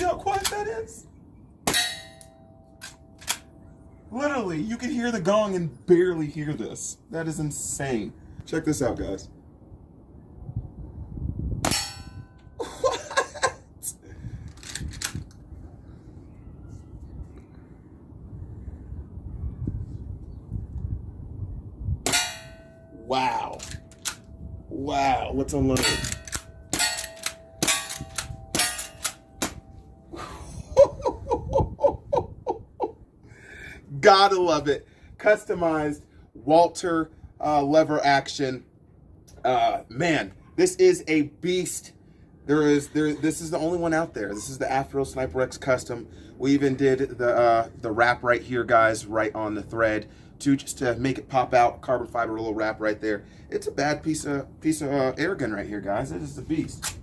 See how quiet that is? Literally, you can hear the gong and barely hear this. That is insane. Check this out, guys. What? Wow. Wow, let's unload it. Gotta love it. Customized Walter lever action. Man, this is a beast. This is the only one out there. This is the Afro Sniper X Custom. We even did the wrap right here, guys, right on the thread, just to make it pop out. Carbon fiber little wrap right there. It's a bad piece of air gun right here, guys. It is a beast.